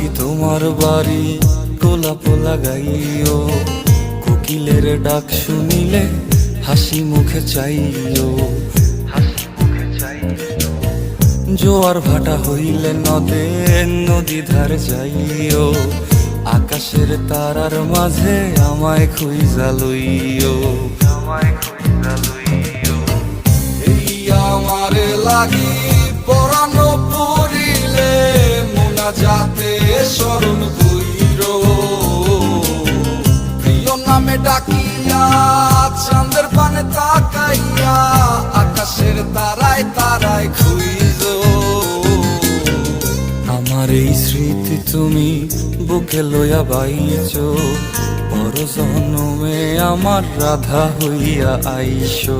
কি তোমার বাড়ি গোলাপ লাগাইও, কোকিলের ডাক শুনিলে হাসি মুখে চাইও। জোয়ার ভাটা হইলে নদে নদী ধারে যাইও, আকাশের তারার মাঝে আমায় খুঁজা লইও। এই আমারে লাগি পরানো পড়িলে মোনাজাতে স্মরণ কইরো, প্রিয় নামে ডাকিয়া চাঁদের পানে তাকাইয়া আকাশের তারায় তারায় খুঁজো। আমার এই স্মৃতি তুমি বুকে লইয়া বাইছো, পর জন্মে আমার রাধা হইয়া আইসো।